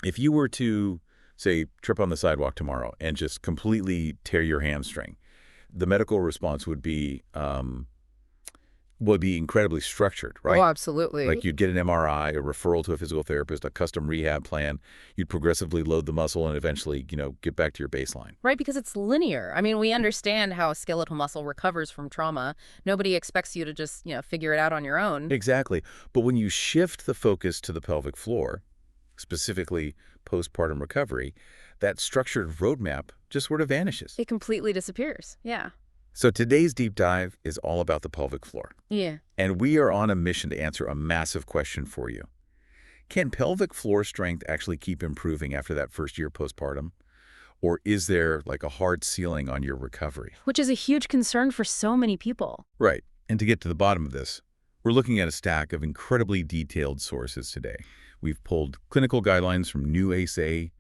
If you were to, say, trip on the sidewalk tomorrow and just completely tear your hamstring, the medical response would be incredibly structured, Oh, right? Like absolutely. you'd get an MRI, a referral to a physical therapist, a custom rehab plan. You'd progressively load the muscle and eventually, get back to your baseline. Right, because it's linear. I mean, we understand how skeletal muscle recovers from trauma. Nobody expects you to just, figure it out on your own. Exactly. But when you shift the focus to the pelvic floor, specifically postpartum recovery, that structured roadmap just sort of vanishes. It completely disappears. Yeah. So today's deep dive is all about the pelvic floor. Yeah. And we are on a mission to answer a massive question for you. Can pelvic floor strength actually keep improving after that first year postpartum? Or is there like a hard ceiling on your recovery? Which is a huge concern for so many people. Right. And to get to the bottom of this, we're looking at a stack of incredibly detailed sources today. We've pulled clinical guidelines from New ACE, a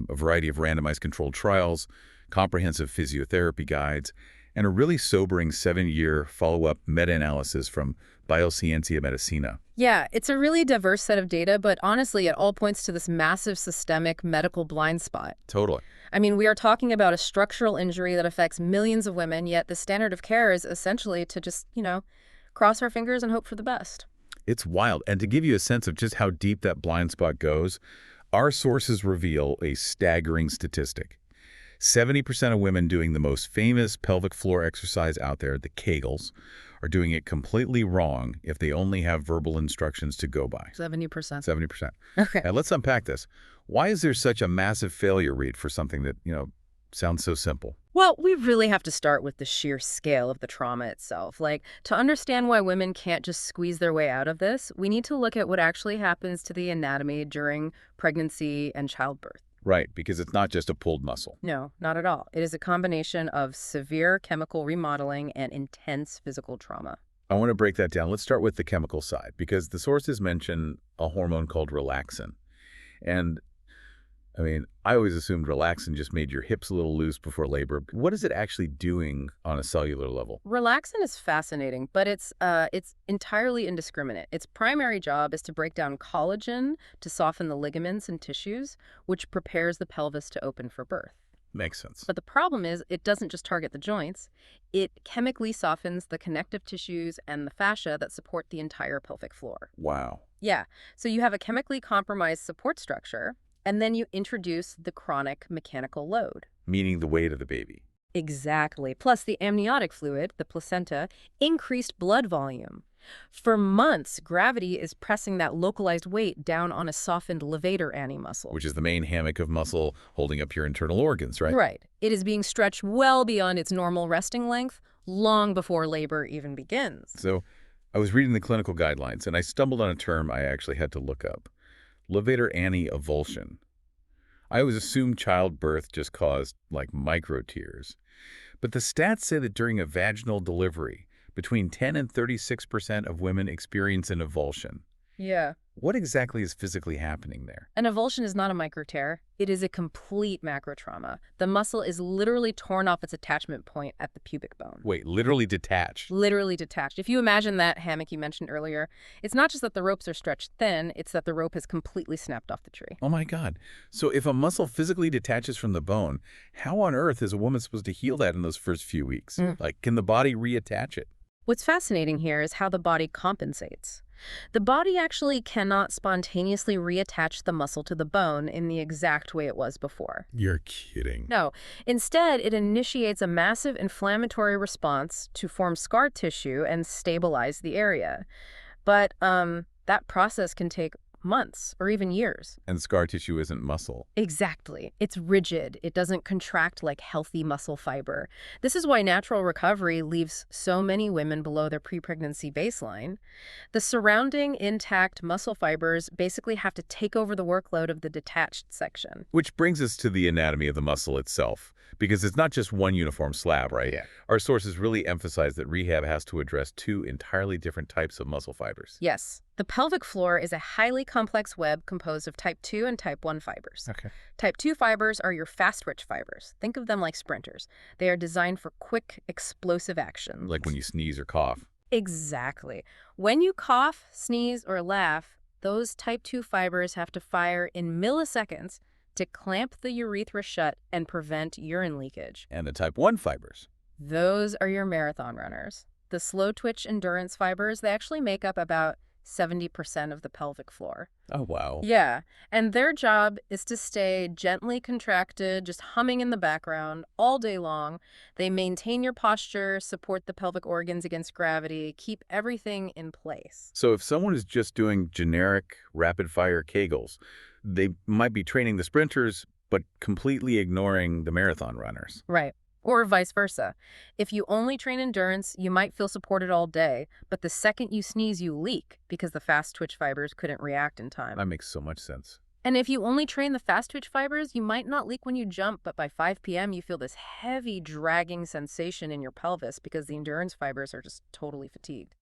variety of randomized controlled trials, comprehensive physiotherapy guides, and a really sobering 7-year follow-up meta-analysis from Biociencia Medicina. Yeah, it's a really diverse set of data, but honestly, it all points to this massive systemic medical blind spot. Totally. I mean, we are talking about a structural injury that affects millions of women, yet the standard of care is essentially to just, cross our fingers and hope for the best. It's wild. And to give you a sense of just how deep that blind spot goes, our sources reveal a staggering statistic. 70% of women doing the most famous pelvic floor exercise out there, the Kegels, are doing it completely wrong if they only have verbal instructions to go by. 70%. 70%. Okay. Now, let's unpack this. Why is there such a massive failure rate for something that, sounds so simple? Well, we really have to start with the sheer scale of the trauma itself. Like, to understand why women can't just squeeze their way out of this, we need to look at what actually happens to the anatomy during pregnancy and childbirth. Right, because it's not just a pulled muscle. No, not at all. It is a combination of severe chemical remodeling and intense physical trauma. I want to break that down. Let's start with the chemical side, because the sources mention a hormone called relaxin. And I always assumed relaxin just made your hips a little loose before labor. What is it actually doing on a cellular level? Relaxin is fascinating, but it's entirely indiscriminate. Its primary job is to break down collagen to soften the ligaments and tissues, which prepares the pelvis to open for birth. Makes sense. But the problem is it doesn't just target the joints. It chemically softens the connective tissues and the fascia that support the entire pelvic floor. Wow. Yeah, so you have a chemically compromised support structure, and then you introduce the chronic mechanical load. Meaning the weight of the baby. Exactly. Plus the amniotic fluid, the placenta, increased blood volume. For months, gravity is pressing that localized weight down on a softened levator ani muscle. Which is the main hammock of muscle holding up your internal organs, right? Right. It is being stretched well beyond its normal resting length, long before labor even begins. So I was reading the clinical guidelines, and I stumbled on a term I actually had to look up. Levator ani avulsion. I always assumed childbirth just caused, like, micro tears. But the stats say that during a vaginal delivery, between 10 and 36% of women experience an avulsion. Yeah. What exactly is physically happening there? An avulsion is not a micro tear. It is a complete macrotrauma. The muscle is literally torn off its attachment point at the pubic bone. Wait, literally detached? Literally detached. If you imagine that hammock you mentioned earlier, it's not just that the ropes are stretched thin, it's that the rope has completely snapped off the tree. Oh my God. So if a muscle physically detaches from the bone, how on earth is a woman supposed to heal that in those first few weeks? Like, can the body reattach it? What's fascinating here is how the body compensates. The body actually cannot spontaneously reattach the muscle to the bone in the exact way it was before. You're kidding. No. Instead, it initiates a massive inflammatory response to form scar tissue and stabilize the area. But that process can take months or even years. And scar tissue isn't muscle. Exactly. It's rigid. It doesn't contract like healthy muscle fiber. This is why natural recovery leaves so many women below their pre-pregnancy baseline. The surrounding intact muscle fibers basically have to take over the workload of the detached section. Which brings us to the anatomy of the muscle itself, because it's not just one uniform slab, right? Yeah. Our sources really emphasize that rehab has to address two entirely different types of muscle fibers. Yes. The pelvic floor is a highly complex web composed of type 2 and type 1 fibers. Okay. Type 2 fibers are your fast-twitch fibers. Think of them like sprinters. They are designed for quick, explosive action. Like when you sneeze or cough. Exactly. When you cough, sneeze, or laugh, Those type 2 fibers have to fire in milliseconds to clamp the urethra shut and prevent urine leakage. And the type 1 fibers. Those are your marathon runners. The slow twitch endurance fibers, they actually make up about 70% of the pelvic floor. Oh, wow. Yeah, and their job is to stay gently contracted, just humming in the background all day long. They maintain your posture, support the pelvic organs against gravity, keep everything in place. So if someone is just doing generic rapid-fire Kegels, they might be training the sprinters, but completely ignoring the marathon runners. Right. Or vice versa. If you only train endurance, you might feel supported all day, but the second you sneeze, you leak because the fast twitch fibers couldn't react in time. That makes so much sense. And if you only train the fast twitch fibers, you might not leak when you jump, but by 5 p.m. you feel this heavy dragging sensation in your pelvis because the endurance fibers are just totally fatigued.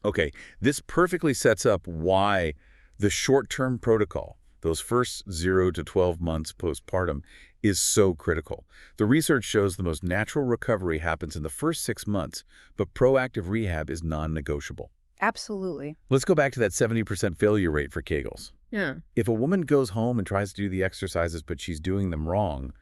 Okay, this perfectly sets up why the short-term protocol, those first 0 to 12 months postpartum, is so critical. The research shows the most natural recovery happens in the first 6 months, but proactive rehab is non-negotiable. Absolutely. Let's go back to that 70% failure rate for Kegels. Yeah. If a woman goes home and tries to do the exercises, but she's doing them wrong,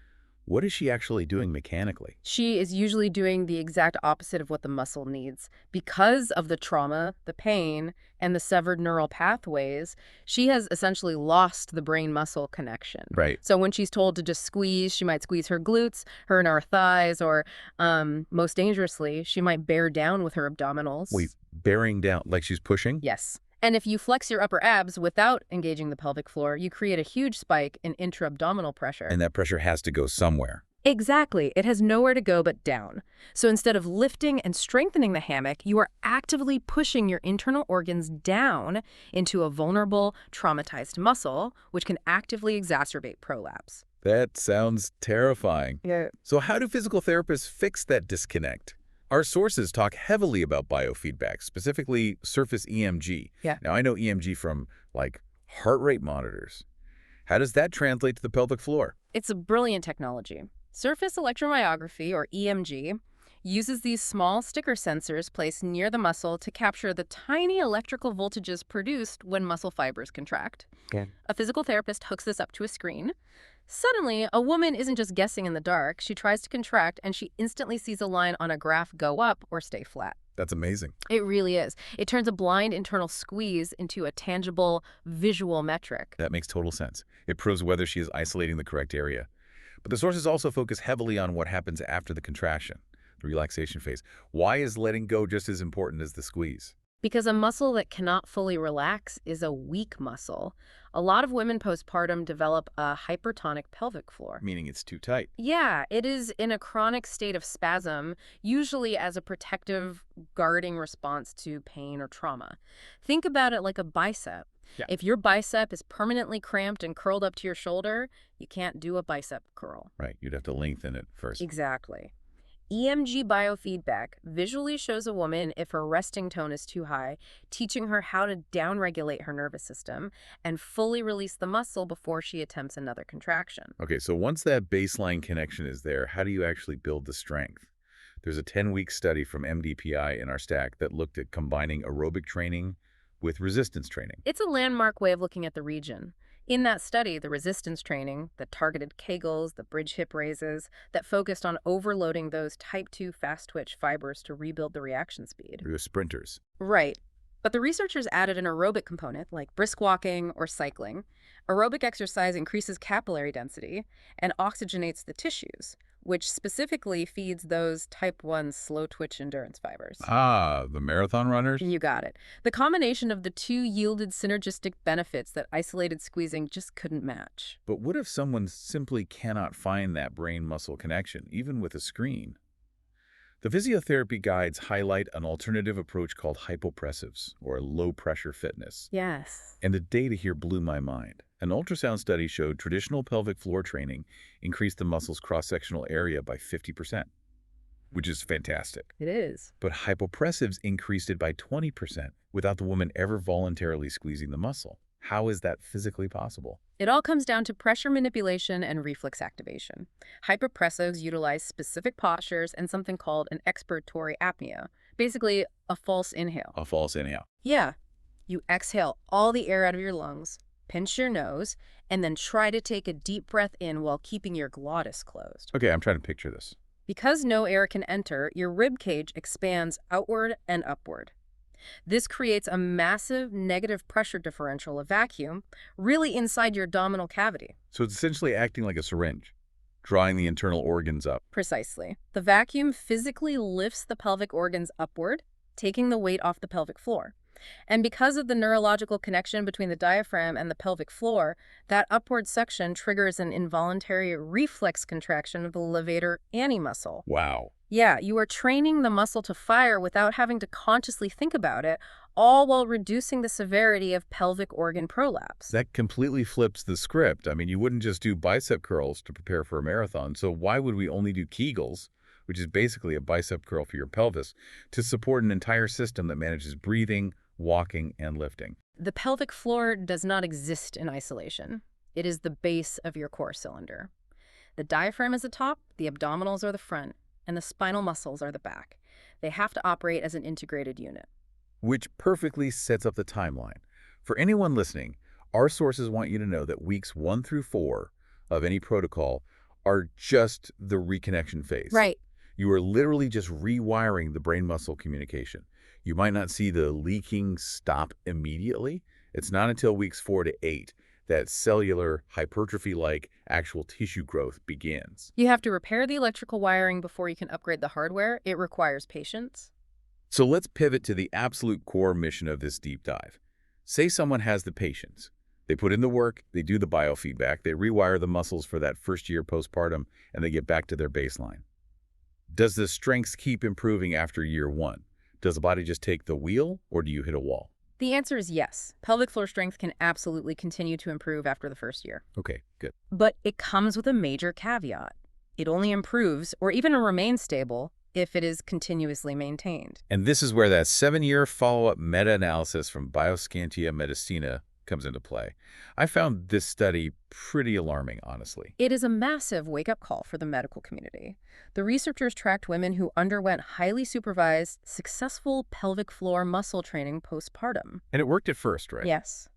what is she actually doing mechanically? She is usually doing the exact opposite of what the muscle needs. Because of the trauma, the pain, and the severed neural pathways, she has essentially lost the brain-muscle connection. Right. So when she's told to just squeeze, she might squeeze her glutes, her and her thighs, or most dangerously, she might bear down with her abdominals. Wait, bearing down, like she's pushing? Yes. And if you flex your upper abs without engaging the pelvic floor, you create a huge spike in intra-abdominal pressure. And that pressure has to go somewhere. Exactly. It has nowhere to go but down. So instead of lifting and strengthening the hammock, you are actively pushing your internal organs down into a vulnerable, traumatized muscle, which can actively exacerbate prolapse. That sounds terrifying. Yeah. So how do physical therapists fix that disconnect? Our sources talk heavily about biofeedback, specifically surface EMG. Yeah. Now, I know EMG from, like, heart rate monitors. How does that translate to the pelvic floor? It's a brilliant technology. Surface electromyography, or EMG, uses these small sticker sensors placed near the muscle to capture the tiny electrical voltages produced when muscle fibers contract. Yeah. A physical therapist hooks this up to a screen. Suddenly, a woman isn't just guessing in the dark. She tries to contract, and she instantly sees a line on a graph go up or stay flat. That's amazing. It really is. It turns a blind internal squeeze into a tangible visual metric. That makes total sense. It proves whether she is isolating the correct area. But the sources also focus heavily on what happens after the contraction, the relaxation phase. Why is letting go just as important as the squeeze? Because a muscle that cannot fully relax is a weak muscle. A lot of women postpartum develop a hypertonic pelvic floor. Meaning it's too tight. Yeah, it is in a chronic state of spasm, usually as a protective, guarding response to pain or trauma. Think about it like a bicep. Yeah. If your bicep is permanently cramped and curled up to your shoulder, you can't do a bicep curl. Right, you'd have to lengthen it first. Exactly. EMG biofeedback visually shows a woman if her resting tone is too high, teaching her how to downregulate her nervous system and fully release the muscle before she attempts another contraction. Okay, so once that baseline connection is there, how do you actually build the strength? There's a 10-week study from MDPI in our stack that looked at combining aerobic training with resistance training. It's a landmark way of looking at the region. In that study, the resistance training, the targeted Kegels, the bridge hip raises, that focused on overloading those type 2 fast twitch fibers to rebuild the reaction speed. For the sprinters. Right. But the researchers added an aerobic component, like brisk walking or cycling. Aerobic exercise increases capillary density and oxygenates the tissues, which specifically feeds those type 1 slow-twitch endurance fibers. Ah, the marathon runners? You got it. The combination of the two yielded synergistic benefits that isolated squeezing just couldn't match. But what if someone simply cannot find that brain-muscle connection, even with a screen? The physiotherapy guides highlight an alternative approach called hypopressives, or low-pressure fitness. Yes. And the data here blew my mind. An ultrasound study showed traditional pelvic floor training increased the muscle's cross-sectional area by 50%, which is fantastic. It is. But hypopressives increased it by 20% without the woman ever voluntarily squeezing the muscle. How is that physically possible? It all comes down to pressure manipulation and reflex activation. Hyperpressives utilize specific postures and something called an expiratory apnea, basically a false inhale. A false inhale. Yeah. You exhale all the air out of your lungs, pinch your nose, and then try to take a deep breath in while keeping your glottis closed. Okay, I'm trying to picture this. Because no air can enter, your rib cage expands outward and upward. This creates a massive negative pressure differential, a vacuum, really inside your abdominal cavity. So it's essentially acting like a syringe, drawing the internal organs up. Precisely. The vacuum physically lifts the pelvic organs upward, taking the weight off the pelvic floor. And because of the neurological connection between the diaphragm and the pelvic floor, that upward suction triggers an involuntary reflex contraction of the levator ani muscle. Wow. Yeah, you are training the muscle to fire without having to consciously think about it, all while reducing the severity of pelvic organ prolapse. That completely flips the script. I mean, you wouldn't just do bicep curls to prepare for a marathon, so why would we only do Kegels, which is basically a bicep curl for your pelvis, to support an entire system that manages breathing, walking, and lifting? The pelvic floor does not exist in isolation. It is the base of your core cylinder. The diaphragm is the top, the abdominals are the front, and the spinal muscles are the back. They have to operate as an integrated unit. Which perfectly sets up the timeline. For anyone listening, our sources want you to know that weeks 1 through 4 of any protocol are just the reconnection phase. Right. You are literally just rewiring the brain-muscle communication. You might not see the leaking stop immediately. It's not until weeks 4 to 8 that cellular hypertrophy-like actual tissue growth begins. You have to repair the electrical wiring before you can upgrade the hardware. It requires patience. So let's pivot to the absolute core mission of this deep dive. Say someone has the patience. They put in the work, they do the biofeedback, they rewire the muscles for that first year postpartum, and they get back to their baseline. Does the strengths keep improving after year 1? Does the body just take the wheel, or do you hit a wall? The answer is yes. Pelvic floor strength can absolutely continue to improve after the first year. Okay, good. But it comes with a major caveat. It only improves, or even remains stable, if it is continuously maintained. And this is where that 7-year follow-up meta-analysis from Bioscantia Medicina comes into play. I found this study pretty alarming, honestly. It is a massive wake-up call for the medical community. The researchers tracked women who underwent highly supervised, successful pelvic floor muscle training postpartum. And it worked at first, right? Yes.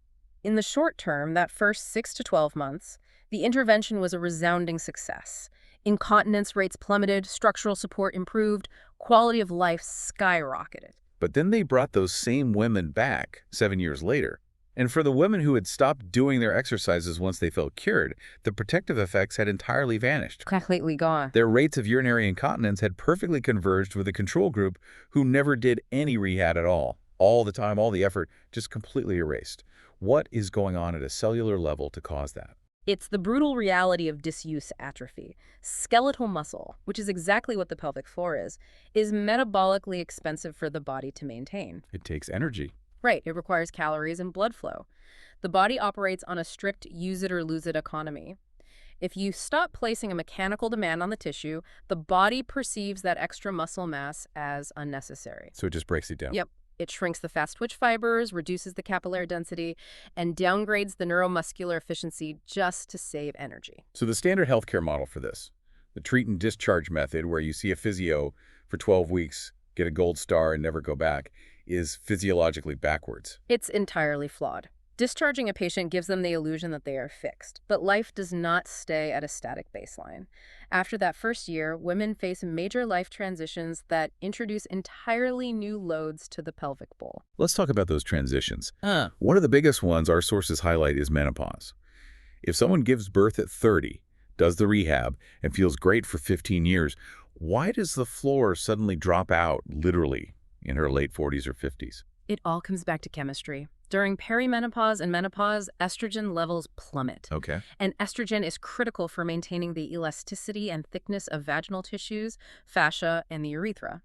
In the short term, that first 6 to 12 months, the intervention was a resounding success. Incontinence rates plummeted, structural support improved, quality of life skyrocketed. But then they brought those same women back 7 years later. And for the women who had stopped doing their exercises once they felt cured, the protective effects had entirely vanished. Completely gone. Their rates of urinary incontinence had perfectly converged with the control group who never did any rehab at all. All the time, all the effort, just completely erased. What is going on at a cellular level to cause that? It's the brutal reality of disuse atrophy. Skeletal muscle, which is exactly what the pelvic floor is metabolically expensive for the body to maintain. It takes energy. Right, it requires calories and blood flow. The body operates on a strict use it or lose it economy. If you stop placing a mechanical demand on the tissue, the body perceives that extra muscle mass as unnecessary. So it just breaks it down. Yep. It shrinks the fast twitch fibers, reduces the capillary density, and downgrades the neuromuscular efficiency just to save energy. So the standard healthcare model for this, the treat and discharge method where you see a physio for 12 weeks, get a gold star, and never go back, is physiologically backwards. It's entirely flawed. Discharging a patient gives them the illusion that they are fixed, but life does not stay at a static baseline. After that first year, women face major life transitions that introduce entirely new loads to the pelvic bowl. Let's talk about those transitions. One of the biggest ones our sources highlight is menopause. If someone gives birth at 30, does the rehab, and feels great for 15 years, why does the floor suddenly drop out, literally, in her late 40s or 50s? It all comes back to chemistry. During perimenopause and menopause, estrogen levels plummet. Okay. And estrogen is critical for maintaining the elasticity and thickness of vaginal tissues, fascia, and the urethra.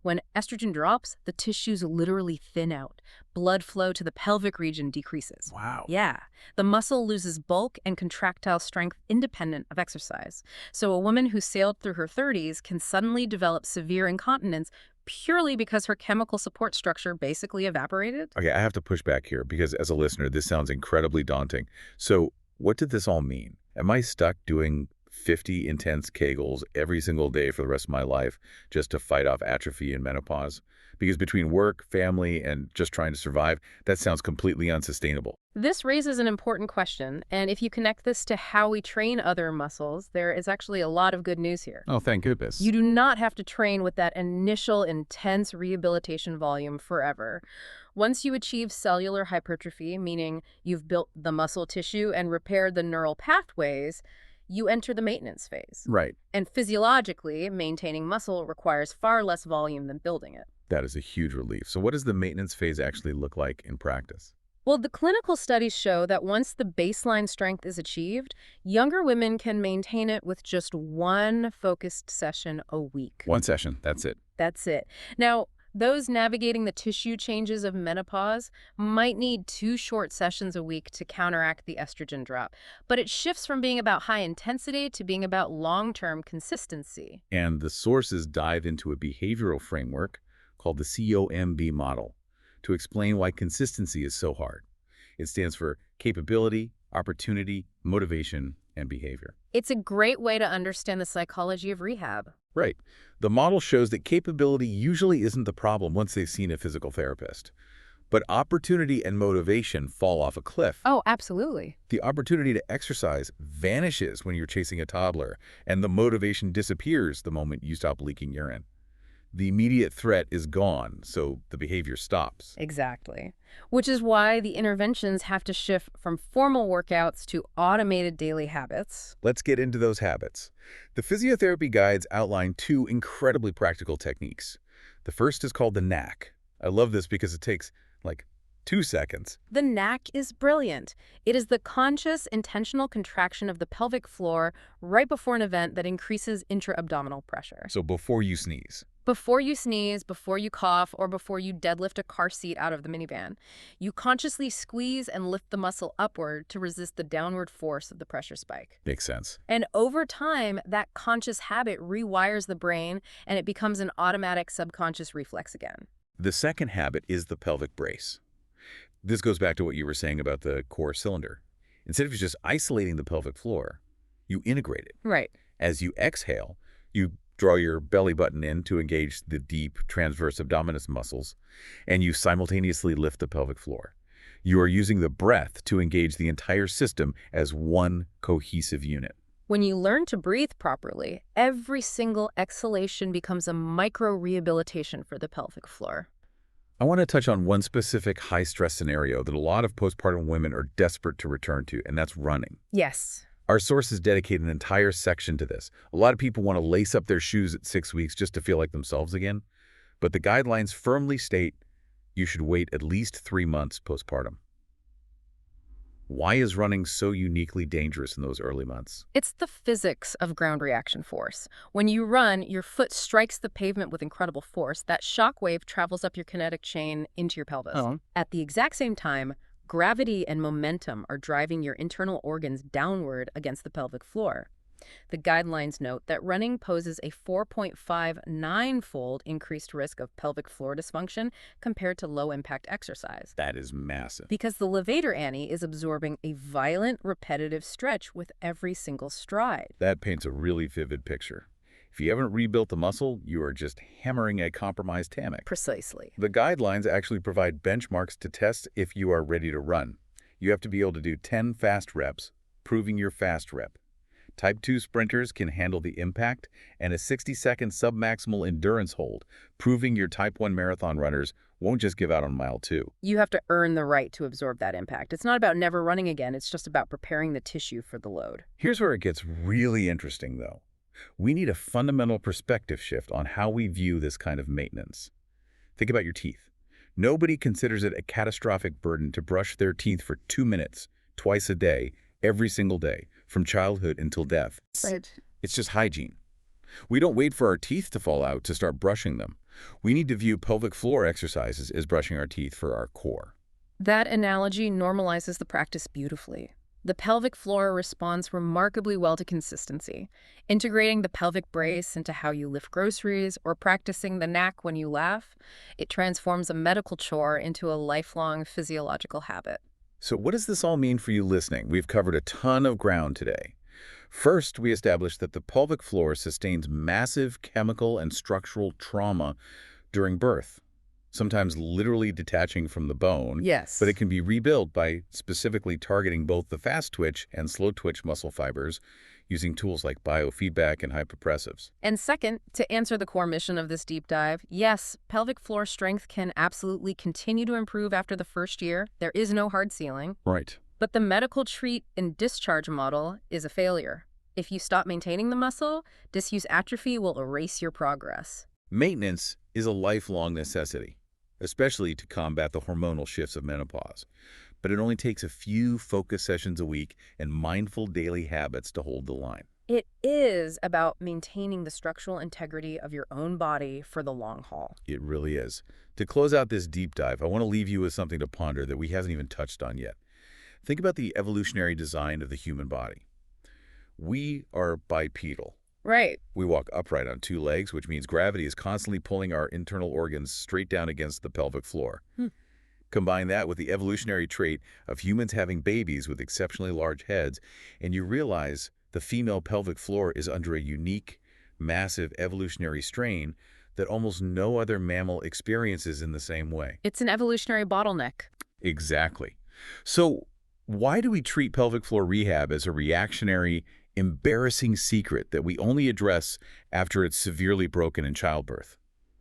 When estrogen drops, the tissues literally thin out. Blood flow to the pelvic region decreases. Wow. Yeah. The muscle loses bulk and contractile strength independent of exercise. So a woman who sailed through her 30s can suddenly develop severe incontinence purely because her chemical support structure basically evaporated? Okay, I have to push back here because as a listener, this sounds incredibly daunting. So what did this all mean? Am I stuck doing 50 intense Kegels every single day for the rest of my life just to fight off atrophy and menopause? Because between work, family, and just trying to survive, that sounds completely unsustainable. This raises an important question, and if you connect this to how we train other muscles, there is actually a lot of good news here. Oh, thank goodness. You do not have to train with that initial intense rehabilitation volume forever. Once you achieve cellular hypertrophy, meaning you've built the muscle tissue and repaired the neural pathways, you enter the maintenance phase. Right. And physiologically, maintaining muscle requires far less volume than building it. That is a huge relief. So what does the maintenance phase actually look like in practice? Well, the clinical studies show that once the baseline strength is achieved, younger women can maintain it with just one focused session a week. One session, that's it. That's it. Now, those navigating the tissue changes of menopause might need 2 short sessions a week to counteract the estrogen drop. But it shifts from being about high intensity to being about long-term consistency. And the sources dive into a behavioral framework called the COMB model to explain why consistency is so hard. It stands for capability, opportunity, motivation, and behavior. It's a great way to understand the psychology of rehab. Right. The model shows that capability usually isn't the problem once they've seen a physical therapist. But opportunity and motivation fall off a cliff. Oh, absolutely. The opportunity to exercise vanishes when you're chasing a toddler, and the motivation disappears the moment you stop leaking urine. The immediate threat is gone, so the behavior stops. Exactly. Which is why the interventions have to shift from formal workouts to automated daily habits. Let's get into those habits. The physiotherapy guides outline 2 incredibly practical techniques. The first is called the knack. I love this because it takes, like, 2 seconds. The knack is brilliant. It is the conscious, intentional contraction of the pelvic floor right before an event that increases intra-abdominal pressure. So before you sneeze. Before you sneeze, before you cough, or before you deadlift a car seat out of the minivan, you consciously squeeze and lift the muscle upward to resist the downward force of the pressure spike. Makes sense. And over time, that conscious habit rewires the brain, and it becomes an automatic subconscious reflex again. The second habit is the pelvic brace. This goes back to what you were saying about the core cylinder. Instead of just isolating the pelvic floor, you integrate it. Right. As you exhale, you draw your belly button in to engage the deep transverse abdominis muscles, and you simultaneously lift the pelvic floor. You are using the breath to engage the entire system as one cohesive unit. When you learn to breathe properly, every single exhalation becomes a micro-rehabilitation for the pelvic floor. I want to touch on one specific high-stress scenario that a lot of postpartum women are desperate to return to, and that's running. Yes. Our sources dedicate an entire section to this. A lot of people want to lace up their shoes at 6 weeks just to feel like themselves again, but the guidelines firmly state you should wait at least 3 months postpartum. Why is running so uniquely dangerous in those early months? It's the physics of ground reaction force. When you run, your foot strikes the pavement with incredible force. That shock wave travels up your kinetic chain into your pelvis. At the exact same time, gravity and momentum are driving your internal organs downward against the pelvic floor. The guidelines note that running poses a 4.59-fold increased risk of pelvic floor dysfunction compared to low-impact exercise. That is massive. Because the levator ani is absorbing a violent, repetitive stretch with every single stride. That paints a really vivid picture. If you haven't rebuilt the muscle, you are just hammering a compromised hammock. Precisely. The guidelines actually provide benchmarks to test if you are ready to run. You have to be able to do 10 fast reps, proving your fast rep. Type 2 sprinters can handle the impact, and a 60-second submaximal endurance hold, proving your Type 1 marathon runners won't just give out on mile 2. You have to earn the right to absorb that impact. It's not about never running again. It's just about preparing the tissue for the load. Here's where it gets really interesting, though. We need a fundamental perspective shift on how we view this kind of maintenance. Think about your teeth. Nobody considers it a catastrophic burden to brush their teeth for 2 minutes, twice a day, every single day, from childhood until death. Right. It's just hygiene. We don't wait for our teeth to fall out to start brushing them. We need to view pelvic floor exercises as brushing our teeth for our core. That analogy normalizes the practice beautifully. The pelvic floor responds remarkably well to consistency. Integrating the pelvic brace into how you lift groceries or practicing the knack when you laugh, it transforms a medical chore into a lifelong physiological habit. So what does this all mean for you listening? We've covered a ton of ground today. First, we established that the pelvic floor sustains massive chemical and structural trauma during birth, sometimes literally detaching from the bone, but it Yes. can be rebuilt by specifically targeting both the fast twitch and slow twitch muscle fibers using tools like biofeedback and hypopressives. And second, to answer the core mission of this deep dive, yes, pelvic floor strength can absolutely continue to improve after the first year. There is no hard ceiling. Right. But the medical treat and discharge model is a failure. If you stop maintaining the muscle, disuse atrophy will erase your progress. Maintenance is a lifelong necessity, especially to combat the hormonal shifts of menopause. But it only takes a few focus sessions a week and mindful daily habits to hold the line. It is about maintaining the structural integrity of your own body for the long haul. It really is. To close out this deep dive, I want to leave you with something to ponder that we haven't even touched on yet. Think about the evolutionary design of the human body. We are bipedal. Right. We walk upright on two legs, which means gravity is constantly pulling our internal organs straight down against the pelvic floor. Combine that with the evolutionary trait of humans having babies with exceptionally large heads, and you realize the female pelvic floor is under a unique, massive evolutionary strain that almost no other mammal experiences in the same way. It's an evolutionary bottleneck. Exactly. So why do we treat pelvic floor rehab as a reactionary, embarrassing secret that we only address after it's severely broken in childbirth?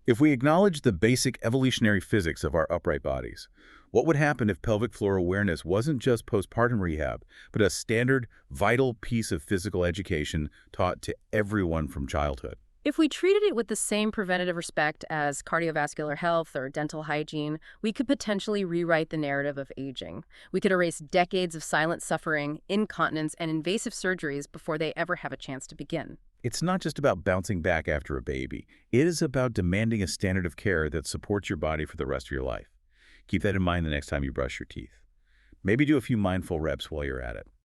If we acknowledge the basic evolutionary physics of our upright bodies, what would happen if pelvic floor awareness wasn't just postpartum rehab, but a standard, vital piece of physical education taught to everyone from childhood? If we treated it with the same preventative respect as cardiovascular health or dental hygiene, we could potentially rewrite the narrative of aging. We could erase decades of silent suffering, incontinence, and invasive surgeries before they ever have a chance to begin. It's not just about bouncing back after a baby. It is about demanding a standard of care that supports your body for the rest of your life. Keep that in mind the next time you brush your teeth. Maybe do a few mindful reps while you're at it.